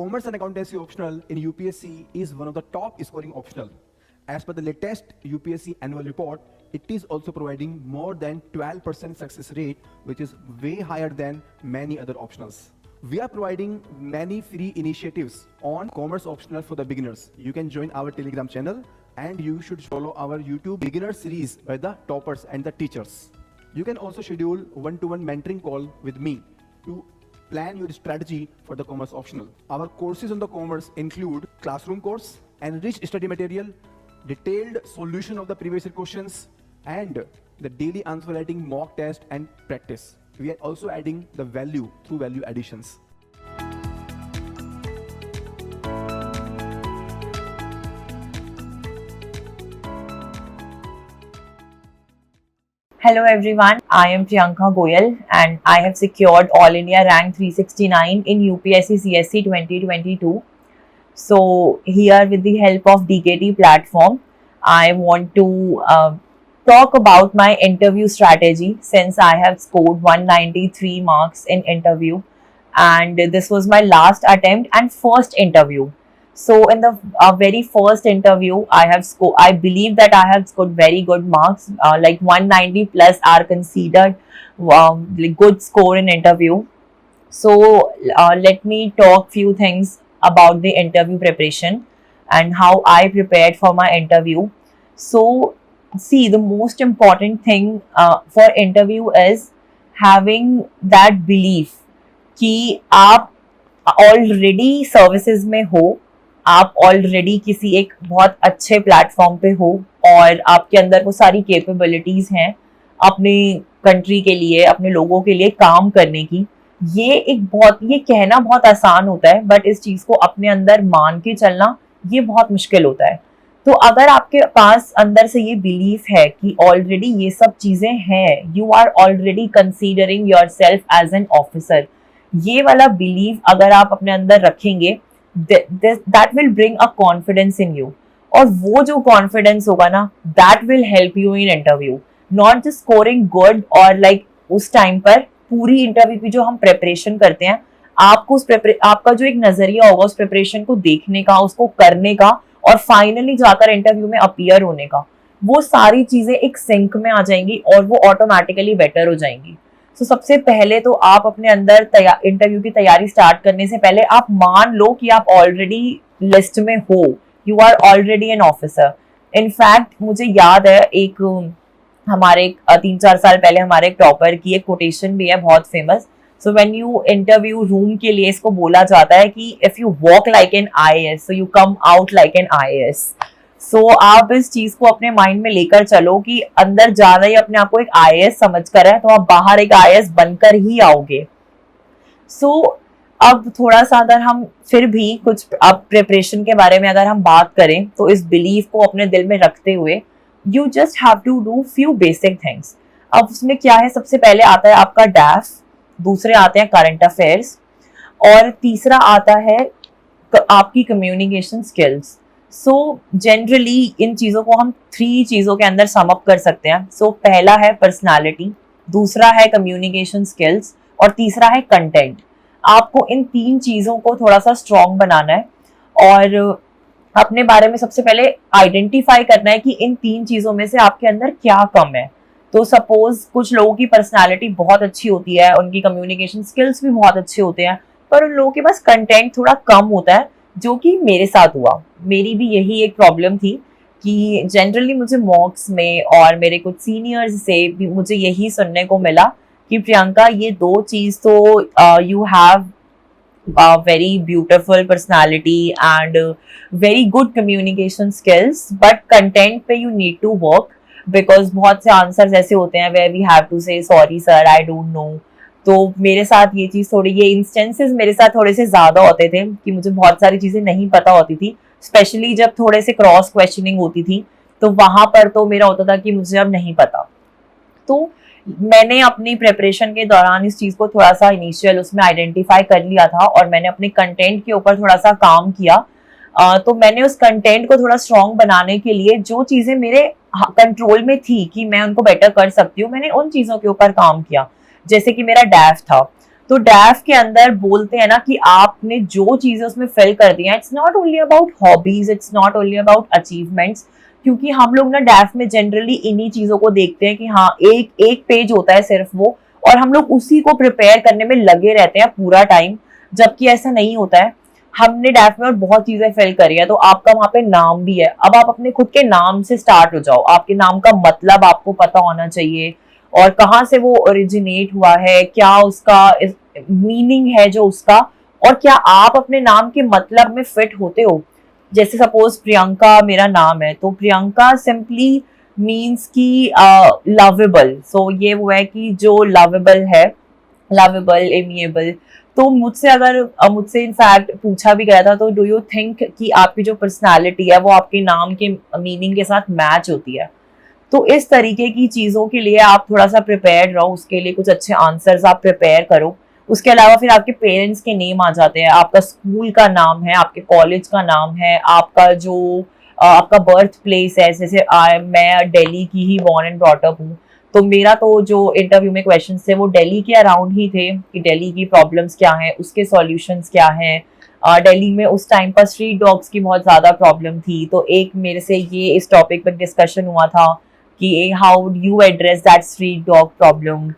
Commerce and accountancy optional in UPSC is one of the top scoring optional. As per the latest UPSC annual report, it is also providing more than 12% success rate, which is way higher than many other optionals. We are providing many free initiatives on commerce optional for the beginners. You can join our Telegram channel and you should follow our YouTube beginner series by the toppers and the teachers. You can also schedule one-to-one mentoring call with me to plan your strategy for the commerce optional. Our courses on the commerce include classroom course, enriched study material, detailed solution of the previous year questions, and the daily answer writing mock test and practice. We are also adding the value through value additions. Hello everyone, I am Priyanka Goyal and I have secured All India rank 369 in UPSC CSC 2022. So here with the help of DKT platform, I want to talk about my interview strategy since I have scored 193 marks in interview and this was my last attempt and first interview. So in the very first interview, I believe that I have scored very good marks, like 190 plus are considered good score in interview. So let me talk few things about the interview preparation and how I prepared for my interview. So see, the most important thing for interview is having that belief कि आप already services में हो, आप already किसी एक बहुत अच्छे platform पे हो और आपके अंदर वो सारी कैपेबिलिटीज हैं अपने कंट्री के लिए, अपने लोगों के लिए काम करने की. ये कहना बहुत आसान होता है बट इस चीज को अपने अंदर मान के चलना ये बहुत मुश्किल होता है. तो अगर आपके पास अंदर से ये बिलीफ है कि ऑलरेडी ये सब चीजें हैं, you are already considering yourself as an officer, ये वाला बिलीफ अगर आप अपने अंदर रखेंगे, that will bring a confidence in you. और वो जो confidence होगा ना, that will help you in interview. Not just scoring good और like उस time पर पूरी interview की जो हम preparation करते हैं, आपका जो एक नजरिया होगा उस preparation को देखने का, उसको करने का और finally जाकर interview में appear होने का, वो सारी चीजें एक sync में आ जाएंगी और वो automatically better हो जाएंगी. तो सबसे पहले तो आप अपने अंदर इंटरव्यू की तैयारी स्टार्ट करने से पहले आप मान लो कि आप ऑलरेडी लिस्ट में हो, you are already an officer. In fact मुझे याद है एक हमारे 3-4 साल पहले हमारे एक टॉपर की एक कोटेशन भी है बहुत famous. So when you interview room के लिए इसको बोला जाता है कि if you walk like an IAS so you come out like an IAS. सो आप इस चीज को अपने माइंड में लेकर चलो कि अंदर जाना ही अपने आप को एक IAS समझकर है तो आप बाहर एक IAS बनकर ही आओगे. सो अब थोड़ा सा अगर हम फिर भी कुछ अब प्रिपरेशन के बारे में अगर हम बात करें तो इस बिलीफ को अपने दिल में रखते हुए you just have to do few basic things. अब उसमें क्या है, सबसे पहले आता है आपका डैफ, दूसरे आते हैं करंट अफेयर्स और तीसरा आता है आपकी communication skills. So generally in चीज़ों को हम 3 चीज़ों के अंदर सम अप कर सकते हैं. सो पहला है पर्सनालिटी, दूसरा है कम्युनिकेशन स्किल्स और तीसरा है कंटेंट. आपको इन 3 चीज़ों को थोड़ा सा स्ट्रॉन्ग बनाना है और अपने बारे में सबसे पहले आइडेंटिफाई करना है कि इन 3 चीज़ों में से आपके अंदर क्या कम है. तो सपोज कुछ लोगों की पर्सनालिटी बहुत अच्छी होती है, उनकी कम्युनिकेशन स्किल्स भी बहुत अच्छे होते हैं, पर उन लोगों के पास कंटेंट थोड़ा कम होता है, जो कि मेरे साथ हुआ. मेरी भी यही एक प्रॉब्लम थी कि जनरली मुझे मॉक्स में और मेरे कुछ सीनियर्स से भी मुझे यही सुनने को मिला कि प्रियंका ये 2 चीज़ तो you have very beautiful personality and very good communication skills but content पे you need to work because बहुत से आंसर्स ऐसे होते हैं where we have to say sorry sir I don't know. तो मेरे साथ ये चीज़ ये इंस्टेंसेस मेरे साथ थोड़े से ज़्यादा होते थे कि मुझे बहुत सारी चीज़ें नहीं पता होती थी, स्पेशली जब थोड़े से क्रॉस क्वेश्चनिंग होती थी तो वहाँ पर तो मेरा होता था कि मुझे अब नहीं पता. तो मैंने अपनी प्रिपरेशन के दौरान इस चीज़ को थोड़ा सा इनिशियल उसमें आइडेंटिफाई कर लिया था और मैंने अपने कंटेंट के ऊपर थोड़ा सा काम किया. तो मैंने उस कंटेंट को थोड़ा स्ट्रॉन्ग बनाने के लिए जो चीज़ें मेरे कंट्रोल में थी कि मैं उनको बेटर कर सकती हूँ, मैंने उन चीज़ों के ऊपर काम किया. जैसे कि मेरा डैफ था तो डैफ के अंदर बोलते हैं ना कि आपने जो चीजें उसमें फिल कर दी हैं, it's not only about hobbies, it's not only about achievements, क्योंकि हम लोग ना डैफ में जनरली इन्हीं चीजों को देखते हैं कि हाँ एक एक पेज होता है सिर्फ वो, और हम लोग उसी को प्रिपेयर करने में लगे रहते हैं पूरा टाइम, जबकि ऐसा नहीं होता है। हमने डैफ में और बहुत चीजें फिल करी है, तो आपका वहां पे नाम भी है। अब आप अपने खुद के नाम से स्टार्ट हो जाओ, आपके नाम का मतलब आपको पता होना चाहिए, और कहाँ से वो ओरिजिनेट हुआ है, क्या उसका मीनिंग है जो उसका, और क्या आप अपने नाम के मतलब में फिट होते हो। जैसे सपोज प्रियंका मेरा नाम है, तो प्रियंका सिंपली मीन्स की लवेबल, सो ये वो है कि जो लवेबल है, लवेबल, एमिएबल। तो मुझसे अगर मुझसे इनफैक्ट पूछा भी गया था, तो डू यू थिंक कि आपकी जो पर्सनालिटी है वो आपके नाम के मीनिंग के साथ मैच होती है। तो इस तरीके की चीजों के लिए आप थोड़ा सा प्रिपेयर्ड रहो, उसके लिए कुछ अच्छे आंसर्स आप प्रिपेयर करो। उसके अलावा फिर आपके पेरेंट्स के नेम आ जाते हैं, आपका स्कूल का नाम है, आपके कॉलेज का नाम है, आपका जो आपका बर्थ प्लेस है। जैसे मैं दिल्ली की ही बॉर्न एंड ब्रॉट अप हूँ, तो मेरा तो जो इंटरव्यू में क्वेश्चन थे वो दिल्ली के अराउंड ही थे कि दिल्ली की प्रॉब्लम्स क्या हैं, उसके सॉल्यूशंस क्या हैं। दिल्ली में उस टाइम पर स्ट्रीट डॉग्स की बहुत ज़्यादा प्रॉब्लम थी, तो एक मेरे से ये इस टॉपिक पर डिस्कशन हुआ था कि how you address that street dog problem.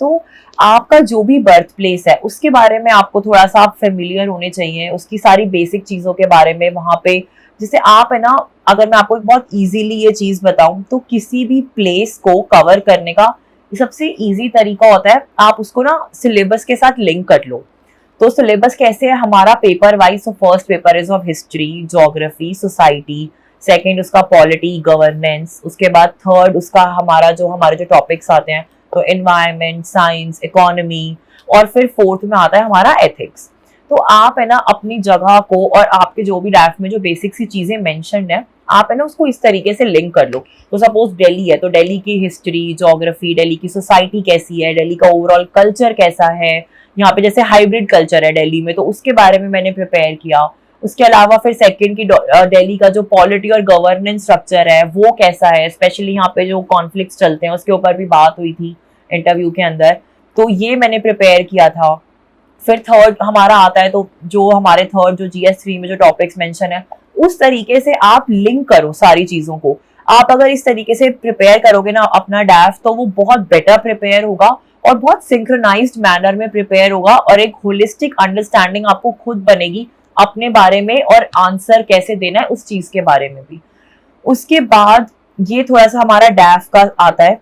तो आपका जो भी बर्थ प्लेस है उसके बारे में आपको थोड़ा सा आप फेमिलियर होने चाहिए, उसकी सारी बेसिक चीज़ों के बारे में वहाँ पे। जैसे आप है ना, अगर मैं आपको एक बहुत इजीली ये चीज़ बताऊं, तो किसी भी प्लेस को कवर करने का सबसे इजी तरीका होता है आप उसको ना सिलेबस के साथ लिंक कर लो। तो सिलेबस कैसे है हमारा, पेपर वाइज। तो first paper is of history, geography, society, second उसका पॉलिटी, गवर्नेंस, उसके बाद थर्ड उसका हमारे जो टॉपिक्स आते हैं, तो एनवायरनमेंट, साइंस, इकोनॉमी, और फिर फोर्थ में आता है हमारा एथिक्स। तो आप है ना अपनी जगह को और आपके जो भी डैफ में जो बेसिक सी चीजें मेंशन्ड है, आप है ना उसको इस तरीके से लिंक कर लो। तो सपोज दिल्ली है, तो दिल्ली की हिस्ट्री, ज्योग्राफी, दिल्ली की सोसाइटी कैसी है, दिल्ली का ओवरऑल कल्चर कैसा है, यहाँ पे जैसे हाइब्रिड कल्चर है दिल्ली में, तो उसके बारे में मैंने प्रिपेयर किया। उसके अलावा फिर सेकंड की दिल्ली का जो पॉलिटी और गवर्नेंस स्ट्रक्चर है वो कैसा है, स्पेशली यहाँ पे जो कॉन्फ्लिक्ट्स चलते हैं उसके ऊपर भी बात हुई थी इंटरव्यू के अंदर, तो ये मैंने प्रिपेयर किया था। फिर थर्ड हमारा आता है, तो जो हमारे थर्ड जो GS3 में जो टॉपिक्स मेंशन है, उस तरीके से आप लिंक करो सारी चीजों को। आप अगर इस तरीके से प्रिपेयर करोगे ना अपना डैफ, तो वो बहुत बेटर प्रिपेयर होगा और बहुत सिंक्रोनाइज्ड मैनर में प्रिपेयर होगा, और एक होलिस्टिक अंडरस्टैंडिंग आपको खुद बनेगी अपने बारे में, और आंसर कैसे देना है उस चीज के बारे में भी। उसके बाद ये थोड़ा सा हमारा डैफ का आता है।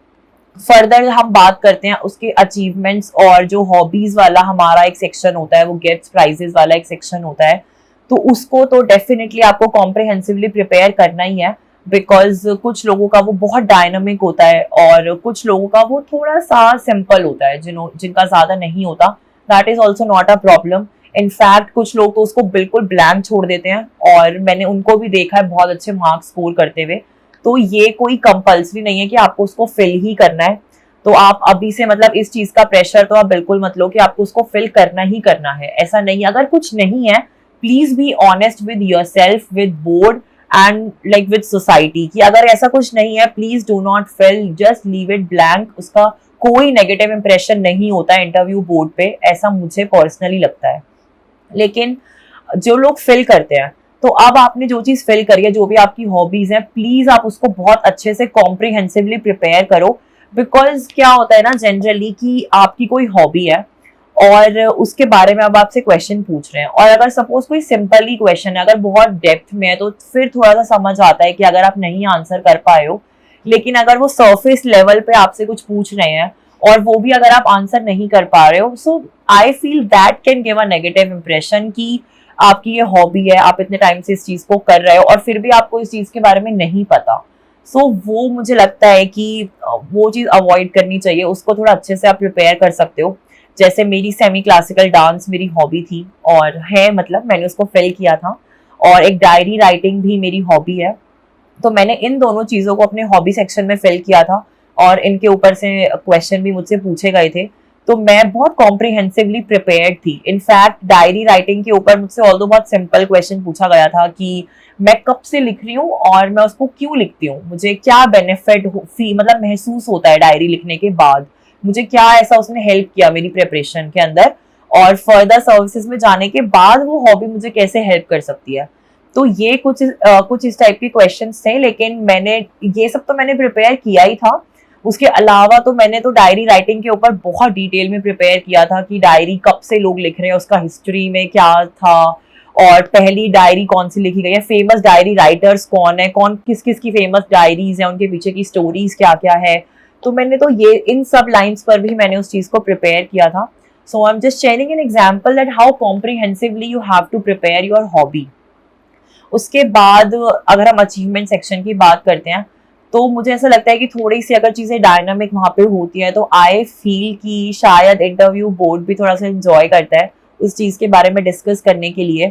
फर्दर हम बात करते हैं उसके अचीवमेंट्स, और जो हॉबीज वाला हमारा एक सेक्शन होता है, वो गिफ्ट्स प्राइजेस वाला एक सेक्शन होता है, तो उसको तो डेफिनेटली आपको कॉम्प्रिहेंसिवली प्रिपेयर करना ही है, बिकॉज कुछ लोगों का वो बहुत डायनामिक होता है और कुछ लोगों का वो थोड़ा सा सिंपल होता है, जिनका ज्यादा नहीं होता। That is also not a problem. In fact कुछ लोग तो उसको बिल्कुल ब्लैंक छोड़ देते हैं, और मैंने उनको भी देखा है बहुत अच्छे मार्क्स स्कोर करते हुए। तो ये कोई कंपल्सरी नहीं है कि आपको उसको फिल ही करना है। तो आप अभी से मतलब इस चीज का प्रेशर तो आप बिल्कुल मत लो कि आपको उसको फिल करना ही करना है, ऐसा नहीं है। अगर कुछ नहीं है, please be honest with yourself, with board and like with society, कि अगर ऐसा कुछ नहीं है please do not fill, just leave it blank. उसका कोई नेगेटिव इंप्रेशन नहीं होता है इंटरव्यू बोर्ड पे, ऐसा मुझे पर्सनली लगता है। लेकिन जो लोग फिल करते हैं, तो अब आपने जो चीज फिल करी है, जो भी आपकी हॉबीज हैं, प्लीज आप उसको बहुत अच्छे से कॉम्प्रिहेंसिवली प्रिपेयर करो। बिकॉज क्या होता है ना जनरली कि आपकी कोई हॉबी है और उसके बारे में अब आपसे क्वेश्चन पूछ रहे हैं, और अगर सपोज कोई सिंपल ही क्वेश्चन है, अगर बहुत डेप्थ में है, तो फिर थोड़ा सा समझ आता है कि अगर आप नहीं आंसर कर पाए हो। लेकिन अगर वो सरफेस लेवल पे आपसे कुछ पूछ रहे हैं और वो भी अगर आप आंसर नहीं कर पा रहे हो, so I feel that can give a negative impression कि आपकी ये हॉबी है, आप इतने टाइम से इस चीज को कर रहे हो और फिर भी आपको इस चीज के बारे में नहीं पता। सो वो मुझे लगता है कि वो चीज अवॉइड करनी चाहिए, उसको थोड़ा अच्छे से आप प्रिपेयर कर सकते हो। जैसे मेरी सेमी क्लासिकल डांस मेरी हॉबी थी और है, मतलब मैंने उसको फिल किया था, और एक डायरी राइटिंग भी मेरी हॉबी है। तो मैंने इन दोनों चीजों को अपने हॉबी सेक्शन में फिल किया था, और इनके ऊपर से क्वेश्चन भी मुझसे पूछे गए थे, तो मैं बहुत कॉम्प्रिहेंसिवली प्रिपेयर्ड थी। इनफैक्ट डायरी राइटिंग के ऊपर मुझसे ऑल्दो बहुत सिंपल क्वेश्चन पूछा गया था कि मैं कब से लिख रही हूँ और मैं उसको क्यों लिखती हूँ, मुझे क्या बेनिफिट मतलब महसूस होता है डायरी लिखने के बाद, मुझे क्या ऐसा उसने हेल्प किया मेरी प्रिपरेशन के अंदर, और फर्दर सर्विसेज में जाने के बाद वो हॉबी मुझे कैसे हेल्प कर सकती है। तो ये कुछ इस टाइप के क्वेश्चंस थे, लेकिन मैंने ये सब तो मैंने प्रिपेयर किया ही था। उसके अलावा तो मैंने तो डायरी राइटिंग के ऊपर बहुत डिटेल में प्रिपेयर किया था कि डायरी कब से लोग लिख रहे हैं, उसका हिस्ट्री में क्या था, और पहली डायरी कौन सी लिखी गई है, फेमस डायरी राइटर्स कौन है, कौन किस किस की फेमस डायरीज है, उनके पीछे की स्टोरीज क्या क्या है। तो मैंने तो ये इन सब लाइन्स पर भी मैंने उस चीज को प्रिपेयर किया था। So I am just sharing an example that how comprehensively you have to prepare your hobby. उसके बाद अगर हम अचीवमेंट सेक्शन की बात करते हैं, तो मुझे ऐसा लगता है कि थोड़ी सी अगर चीज़ें डायनामिक वहाँ पे होती है तो आई फील कि शायद इंटरव्यू बोर्ड भी थोड़ा सा इंजॉय करता है उस चीज़ के बारे में डिस्कस करने के लिए।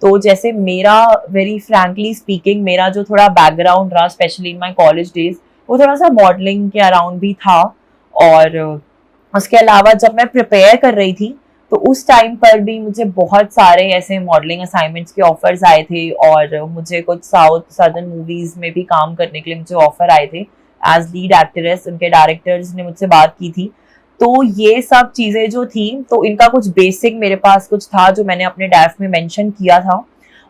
तो जैसे मेरा वेरी फ्रैंकली स्पीकिंग मेरा जो थोड़ा बैकग्राउंड रहा specially in my college days, वो थोड़ा सा मॉडलिंग के अराउंड भी था। और उसके अलावा जब मैं प्रिपेयर कर रही थी तो उस टाइम पर भी मुझे बहुत सारे ऐसे मॉडलिंग असाइनमेंट्स के ऑफर्स आए थे, और मुझे कुछ साउथ सदर्न मूवीज में भी काम करने के लिए मुझे ऑफर आए थे एज लीड एक्ट्रेस। उनके डायरेक्टर्स ने मुझसे बात की थी। तो ये सब चीज़ें जो थी, तो इनका कुछ बेसिक मेरे पास कुछ था जो मैंने अपने डैफ में मेंशन किया था।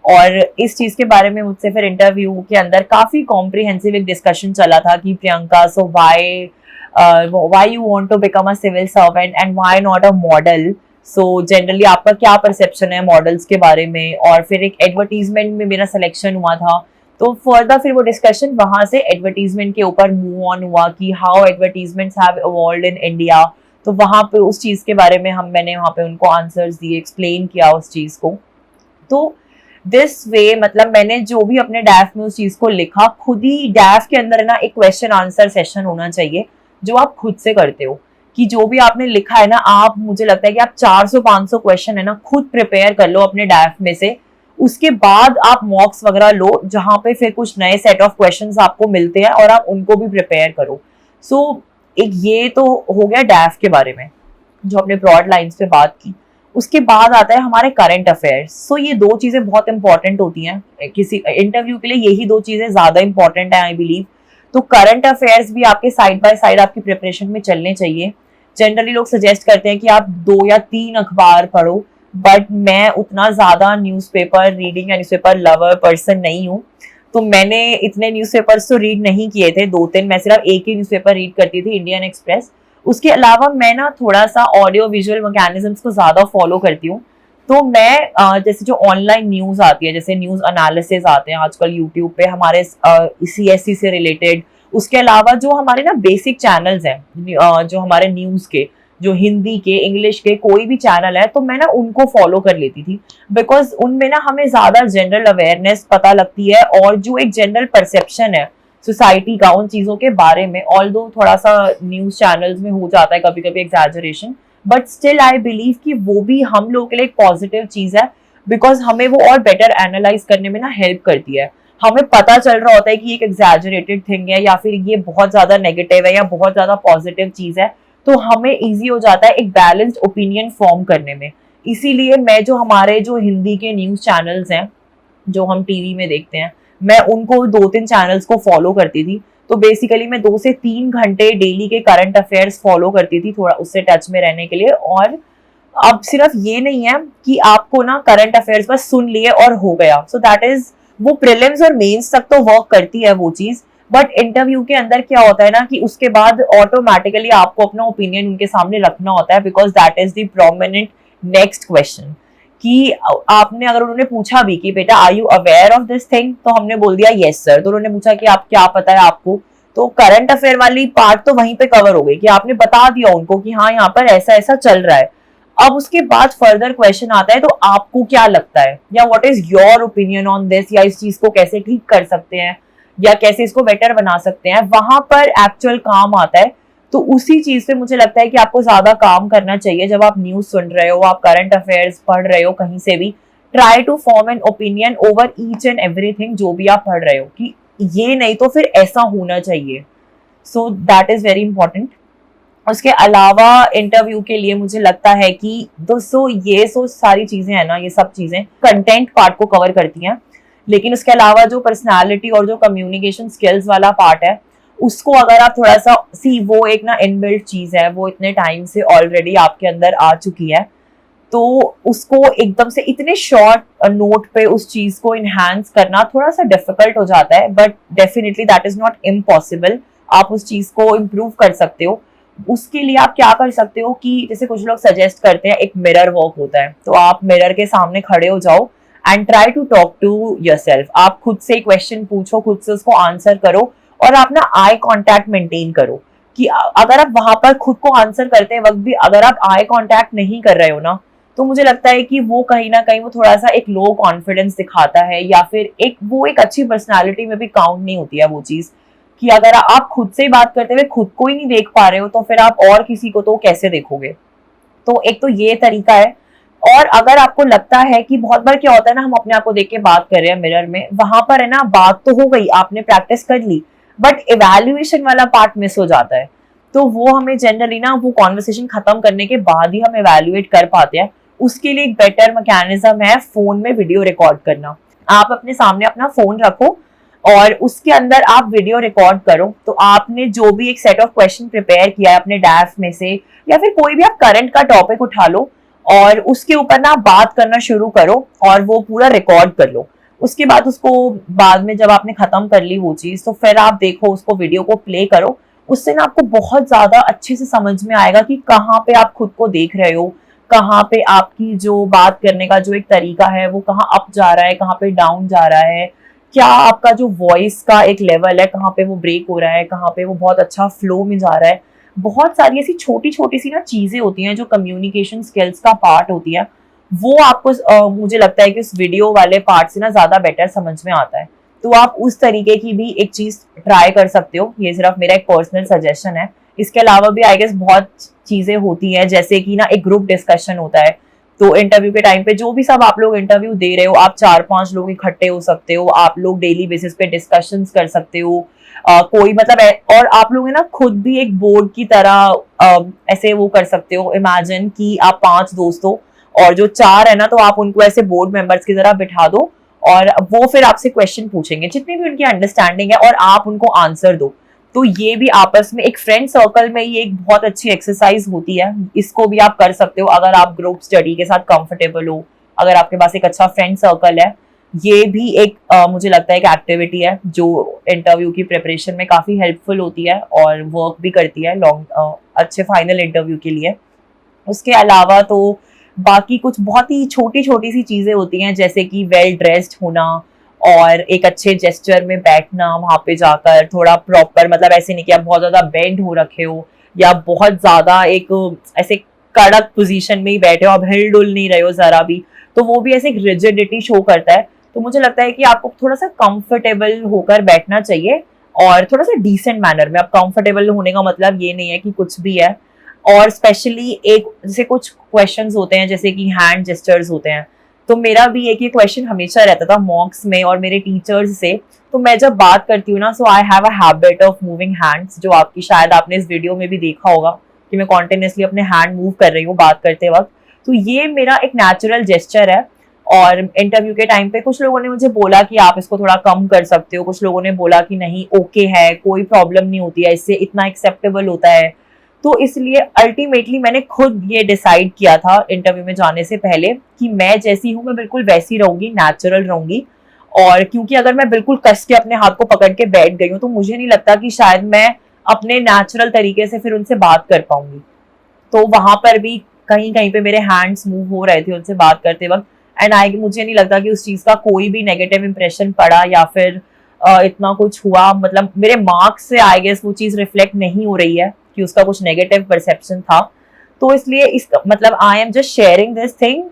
और इस चीज़ के बारे में मुझसे फिर इंटरव्यू के अंदर काफ़ी कॉम्प्रिहेंसिव एक डिस्कशन चला था कि Priyanka, so why you want to become a civil servant and why not a model. So generally आपका क्या परसेप्शन है मॉडल्स के बारे में। और फिर एक एडवर्टीजमेंट में मेरा सिलेक्शन हुआ था, तो फर्दर फिर वो डिस्कशन वहां से एडवर्टीजमेंट के ऊपर मूव ऑन हुआ कि how advertisements have evolved in India. तो वहां पे उस चीज के बारे में मैंने वहां पे उनको आंसर्स दिए, एक्सप्लेन किया उस चीज को। तो दिस वे मतलब मैंने जो भी अपने डैफ में उस चीज को लिखा, खुद ही डैफ के अंदर ना एक क्वेश्चन आंसर सेशन होना चाहिए जो आप खुद से करते हो, कि जो भी आपने लिखा है ना, आप मुझे लगता है कि आप 400-500 क्वेश्चन है ना खुद प्रिपेयर कर लो अपने डैफ में से। उसके बाद आप मॉक्स वगैरह लो जहां पे फिर कुछ नए सेट ऑफ क्वेश्चंस आपको मिलते हैं और आप उनको भी प्रिपेयर करो। सो एक ये तो हो गया डैफ के बारे में जो अपने ब्रॉड लाइंस पे बात की। उसके बाद आता है हमारे करंट अफेयर्स। सो ये दो चीजें बहुत इंपॉर्टेंट होती हैं किसी इंटरव्यू के लिए, यही दो चीजें ज्यादा इंपॉर्टेंट है आई बिलीव। तो करंट अफेयर्स भी आपके साइड बाय साइड आपकी प्रिपरेशन में चलने चाहिए। जनरली लोग सजेस्ट करते हैं कि आप 2 या 3 अखबार पढ़ो, बट मैं उतना ज्यादा न्यूज़पेपर रीडिंग या न्यूज़पेपर लवर पर्सन नहीं हूँ। तो मैंने इतने न्यूज़पेपर्स तो रीड नहीं किए थे, 2-3, मैं सिर्फ एक ही न्यूज़पेपर रीड करती थी, इंडियन एक्सप्रेस। उसके अलावा मैं ना थोड़ा सा ऑडियो विजुअल मैकेनिज्म्स को ज्यादा फॉलो करती हूँ। तो मैं जैसे जो ऑनलाइन न्यूज आती है, जैसे न्यूज एनालिसिस आते हैं आजकल यूट्यूब पे हमारे CSC से रिलेटेड, उसके अलावा जो हमारे ना बेसिक चैनल्स हैं जो हमारे न्यूज के, जो हिंदी के, इंग्लिश के कोई भी चैनल है, तो मैं ना उनको फॉलो कर लेती थी। बिकॉज उनमें ना हमें ज्यादा जनरल अवेयरनेस पता लगती है, और जो एक जनरल परसेप्शन है सोसाइटी का उन चीजों के बारे में, ऑल्दो थोड़ा सा न्यूज चैनल्स में हो जाता है कभी कभी exaggeration, but still I believe कि वो भी हम लोगों के लिए एक पॉजिटिव चीज है, बिकॉज हमें वो और बेटर एनालाइज करने में ना हेल्प करती है। हमें पता चल रहा होता है कि एक एग्जैजरेटेड थिंग है या फिर ये बहुत ज्यादा नेगेटिव है या बहुत ज्यादा पॉजिटिव चीज है, तो हमें इजी हो जाता है एक बैलेंस्ड ओपिनियन फॉर्म करने में। इसीलिए मैं जो हमारे जो हिंदी के न्यूज चैनल्स हैं जो हम टीवी में देखते हैं, मैं उनको 2-3 चैनल्स को फॉलो करती थी। तो बेसिकली मैं 2 से 3 घंटे डेली के करंट अफेयर्स फॉलो करती थी, थोड़ा उससे टच में रहने के लिए। और अब सिर्फ ये नहीं है कि आपको ना करंट अफेयर्स बस सुन लिए और हो गया, सो दैट इज वो प्रीलिम्स और मेंस तक तो वर्क करती है वो चीज, बट इंटरव्यू के अंदर क्या होता है ना कि उसके बाद ऑटोमेटिकली आपको अपना ओपिनियन उनके सामने रखना होता है, because that is the prominent next question. कि आपने अगर उन्होंने पूछा भी कि बेटा are you aware of this thing, तो हमने बोल दिया यस सर, तो उन्होंने पूछा कि आप क्या पता है आपको, तो करंट अफेयर वाली पार्ट तो वहीं पे कवर हो गई कि आपने बता दिया उनको कि हाँ यहाँ पर ऐसा ऐसा चल रहा है। अब उसके बाद फर्दर क्वेश्चन आता है, तो आपको क्या लगता है या what is your opinion on this, या इस चीज को कैसे ठीक कर सकते हैं या कैसे इसको बेटर बना सकते हैं, वहां पर एक्चुअल काम आता है। तो उसी चीज पे मुझे लगता है कि आपको ज्यादा काम करना चाहिए जब आप न्यूज सुन रहे हो, आप करंट अफेयर्स पढ़ रहे हो कहीं से भी। Try to form an opinion over each and everything जो भी आप पढ़ रहे हो, कि ये नहीं तो फिर ऐसा होना चाहिए। So that is very important. उसके अलावा इंटरव्यू के लिए मुझे लगता है कि दोस्तों ये सारी चीजें हैं ना, ये सब चीजें कंटेंट पार्ट को कवर करती हैं, लेकिन उसके अलावा जो पर्सनालिटी और जो कम्युनिकेशन स्किल्स वाला पार्ट है उसको अगर आप थोड़ा सा वो एक ना इनबिल्ट चीज है, वो इतने टाइम से ऑलरेडी आपके अंदर आ चुकी है, तो उसको एकदम से इतने शॉर्ट नोट पे उस चीज को इनहांस करना थोड़ा सा डिफिकल्ट हो जाता है, but definitely that is not impossible. आप उस चीज को इम्प्रूव कर सकते हो। उसके लिए आप क्या कर सकते हो कि जैसे कुछ लोग सजेस्ट करते हैं एक मिरर वॉक होता है, तो आप मिरर के सामने खड़े हो जाओ and try to talk to yourself. आप खुद से क्वेश्चन पूछो, खुद से उसको आंसर करो, और आप ना आई कांटेक्ट मेंटेन करो कि अगर आप वहां पर खुद को आंसर करते वक्त भी अगर आप आई कांटेक्ट नहीं कर रहे हो ना, तो मुझे लगता है कि वो कहीं ना कहीं वो थोड़ा सा एक लो कॉन्फिडेंस दिखाता है, या फिर एक अच्छी पर्सनालिटी में भी काउंट नहीं होती है वो चीज। कि अगर आप खुद से ही बात करते हुए खुद को ही नहीं देख पा रहे हो, तो फिर आप और किसी को तो कैसे देखोगे। तो एक तो ये तरीका है। और अगर आपको लगता है कि बहुत बार क्या होता है ना, हम अपने आप को देख के बात कर रहे हैं मिरर में, वहां पर है ना बात तो हो गई, आपने प्रैक्टिस कर ली, बट इवैल्यूएशन वाला पार्ट मिस हो जाता है। तो वो हमें जनरली ना वो कॉन्वर्सेशन खत्म करने के बाद ही हम इवैल्यूएट कर पाते हैं। उसके लिए एक बेटर मैकेनिज्म है फोन में वीडियो रिकॉर्ड करना। आप अपने सामने अपना फोन रखो और उसके अंदर आप वीडियो रिकॉर्ड करो। तो आपने जो भी एक सेट ऑफ क्वेश्चन प्रिपेयर किया है अपने डैफ में से, या फिर कोई भी आप करंट का टॉपिक उठा लो और उसके ऊपर ना बात करना शुरू करो और वो पूरा रिकॉर्ड कर लो। उसके बाद उसको बाद में जब आपने खत्म कर ली वो चीज, तो फिर आप देखो उसको वीडियो को प्ले करो। उससे ना आपको बहुत ज्यादा अच्छे से समझ में आएगा कि कहाँ पे आप खुद को देख रहे हो, कहाँ पे आपकी जो बात करने का जो एक तरीका है वो कहाँ अप जा रहा है, कहाँ पे डाउन जा रहा है, क्या आपका जो वॉइस का एक लेवल है कहाँ पे वो ब्रेक हो रहा है, कहाँ पे वो बहुत अच्छा फ्लो में जा रहा है। बहुत सारी ऐसी छोटी छोटी सी ना चीजें होती हैं जो कम्युनिकेशन स्किल्स का पार्ट होती है। वो आपको मुझे लगता है कि उस वीडियो वाले पार्ट से ना ज्यादा बेटर समझ में आता है। तो आप उस तरीके की भी एक चीज ट्राई कर सकते हो। ये सिर्फ मेरा एक पर्सनल सजेशन है। इसके अलावा भी आई गेस बहुत चीजें होती हैं, जैसे कि ना एक ग्रुप डिस्कशन होता है। तो इंटरव्यू के टाइम पे जो भी सब आप लोग इंटरव्यू दे रहे हो, आप 4-5 लोग इकट्ठे हो सकते हो, आप लोग डेली बेसिस पे डिस्कशंस कर सकते हो। कोई मतलब और आप लोग है ना खुद भी एक बोर्ड की तरह ऐसे वो कर सकते हो। इमेजिन कि आप 5 दोस्त हो और जो 4 है ना, तो आप उनको ऐसे बोर्ड मेंबर्स की तरह बिठा दो और वो फिर आपसे क्वेश्चन पूछेंगे जितनी भी उनकी अंडरस्टैंडिंग है, और आप उनको आंसर दो। तो ये भी आपस में एक फ्रेंड सर्कल में ये एक बहुत अच्छी एक्सरसाइज होती है। इसको भी आप कर सकते हो अगर आप ग्रुप स्टडी के साथ कंफर्टेबल हो, अगर आपके पास एक अच्छा फ्रेंड सर्कल है। ये भी एक मुझे लगता है एक एक्टिविटी है जो इंटरव्यू की प्रिपरेशन में काफी हेल्पफुल होती है और वर्क भी करती है लॉन्ग अच्छे फाइनल इंटरव्यू के लिए। उसके अलावा तो बाकी कुछ बहुत ही छोटी छोटी सी चीजें होती हैं, जैसे कि वेल ड्रेस्ड होना और एक अच्छे जेस्चर में बैठना वहां पे जाकर, थोड़ा प्रॉपर, मतलब ऐसे नहीं कि आप बहुत ज्यादा बेंड हो रखे हो या बहुत ज्यादा एक ऐसे कड़क पोजीशन में ही बैठे हो, आप हिल डुल नहीं रहे हो जरा भी, तो वो भी ऐसे एक रिजिडिटी शो करता है। तो मुझे लगता है कि आपको थोड़ा सा कंफर्टेबल होकर बैठना चाहिए और थोड़ा सा डिसेंट मैनर में। अब कंफर्टेबल होने का मतलब ये नहीं है कि कुछ भी है। और स्पेशली एक जैसे कुछ क्वेश्चंस होते हैं जैसे कि हैंड जेस्चर्स होते हैं, तो मेरा भी एक ये क्वेश्चन हमेशा रहता था मॉक्स में और मेरे टीचर्स से। तो मैं जब बात करती हूँ ना, so I have a habit of moving hands, जो आपकी शायद आपने इस वीडियो में भी देखा होगा कि मैं कॉन्टिन्यूसली अपने हैंड मूव कर रही हूँ बात करते वक्त। तो ये मेरा एक नेचुरल जेस्चर है। और इंटरव्यू के टाइम पे कुछ लोगों ने मुझे बोला कि आप इसको थोड़ा कम कर सकते हो, कुछ लोगों ने बोला कि नहीं ओके है, कोई प्रॉब्लम नहीं होती है, इससे इतना एक्सेप्टेबल होता है। तो इसलिए अल्टीमेटली मैंने खुद ये डिसाइड किया था इंटरव्यू में जाने से पहले कि मैं जैसी हूँ मैं बिल्कुल वैसी रहूंगी, नेचुरल रहूंगी। और क्योंकि अगर मैं बिल्कुल कस के अपने हाथ को पकड़ के बैठ गई हूँ, तो मुझे नहीं लगता कि शायद मैं अपने नेचुरल तरीके से फिर उनसे बात कर पाऊंगी। तो वहां पर भी कहीं कहीं पे मेरे हैंड्स मूव हो रहे थे उनसे बात करते वक्त, एंड मुझे नहीं लगता कि उस चीज का कोई भी नेगेटिव इंप्रेशन पड़ा या फिर इतना कुछ हुआ। मतलब मेरे मार्क्स से आई गेस वो चीज रिफ्लेक्ट नहीं हो रही है कि उसका कुछ नेगेटिव परसेप्शन था। तो इसलिए इस मतलब आई am just sharing this thing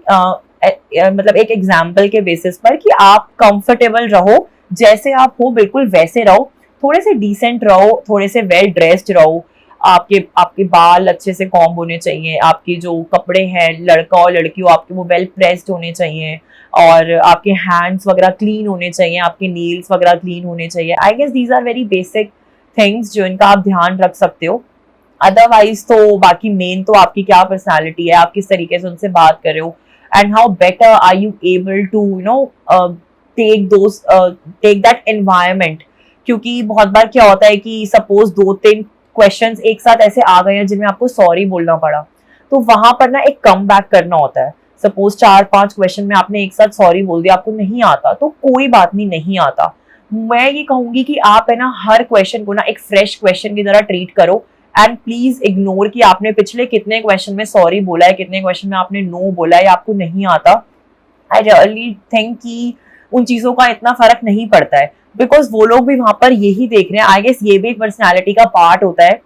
मतलब एक एग्जाम्पल के बेसिस पर कि आप कंफर्टेबल रहो, जैसे आप हो बिल्कुल वैसे रहो, थोड़े से डिसेंट रहो, थोड़े से वेल ड्रेस्ड रहो। आपके आपके बाल अच्छे से कॉम्ब होने चाहिए, आपके जो कपड़े हैं लड़का और लड़की हो आपके वो वेल प्रेस्ड होने चाहिए, और आपके हैंड्स वगैरह क्लीन होने चाहिए, आपके नील्स वगैरह क्लीन होने चाहिए। I guess these are very basic things जो इनका आप ध्यान रख सकते हो। अदरवाइज तो बाकी मेन तो आपकी क्या पर्सनालिटी है, आप किस तरीके से उनसे बात कर रहे हो, and how better are you able to take that environment क्योंकि बहुत बार क्या होता है कि सपोज 2-3 क्वेश्चंस एक साथ ऐसे आ गए हैं जिनमें आपको सॉरी बोलना पड़ा, तो वहां पर ना एक कम बैक करना होता है। सपोज 4-5 क्वेश्चन में आपने एक साथ सॉरी बोल दिया, आपको नहीं आता तो कोई बात नहीं, नहीं आता। मैं ये कहूंगी कि आप है ना हर क्वेश्चन को ना एक फ्रेश क्वेश्चन की तरह ट्रीट करो, एंड प्लीज इग्नोर कि आपने पिछले कितने क्वेश्चन में सॉरी बोला है, कितने क्वेश्चन में आपने नो बोला है या आपको नहीं आता। आई रियली थिंक कि उन चीजों का इतना फर्क नहीं पड़ता है, बिकॉज वो लोग भी वहां पर यही देख रहे हैं। आई गेस ये भी एक पर्सनैलिटी का पार्ट होता है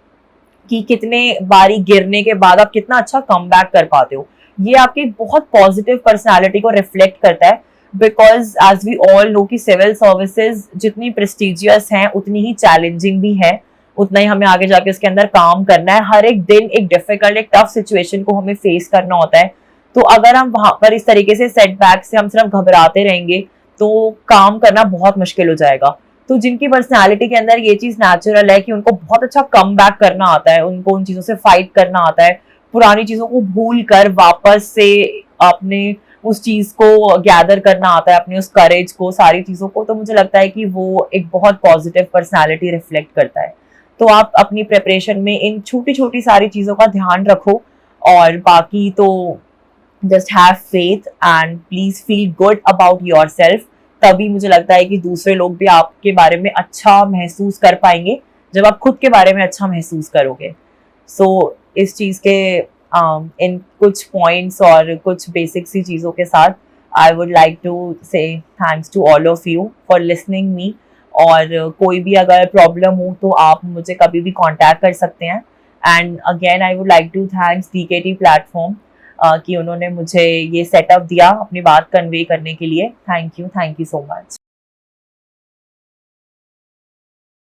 कि कितने बारी गिरने के बाद आप कितना अच्छा कम बैक कर पाते हो। ये आपकी बहुत पॉजिटिव पर्सनैलिटी को रिफ्लेक्ट करता है, because as we all know कि सिविल सर्विसेज जितनी प्रेस्टिजियस हैं उतनी ही चैलेंजिंग भी है, उतना ही हमें आगे जाके उसके अंदर काम करना है। हर एक दिन एक डिफिकल्ट, एक टफ सिचुएशन को हमें फेस करना होता है। तो अगर हम वहां पर इस तरीके से सेटबैक से हम सिर्फ घबराते रहेंगे तो काम करना बहुत मुश्किल हो जाएगा। तो जिनकी पर्सनालिटी के अंदर ये चीज नेचुरल है कि उनको बहुत अच्छा कम बैक करना आता है, उनको उन चीजों से फाइट करना आता है, पुरानी चीजों को भूल कर वापस से अपने उस चीज को गैदर करना आता है, अपने उस करेज को, सारी चीजों को, तो मुझे लगता है कि वो एक बहुत पॉजिटिव पर्सनालिटी रिफ्लेक्ट करता है। तो आप अपनी प्रिपरेशन में इन छोटी छोटी सारी चीजों का ध्यान रखो, और बाकी तो just have faith and please feel good about your self. तभी मुझे लगता है कि दूसरे लोग भी आपके बारे में अच्छा महसूस कर पाएंगे जब आप खुद के बारे में अच्छा महसूस करोगे। सो इस चीज के इन कुछ पॉइंट्स और कुछ बेसिक सी चीजों के साथ I would like to say thanks to all of you for listening me. और कोई भी अगर प्रॉब्लम हो तो आप मुझे कभी भी कांटेक्ट कर सकते हैं। And again I would like to thanks DKT platform कि उन्होंने मुझे ये सेटअप दिया अपनी बात कन्वे करने के लिए। Thank you so much.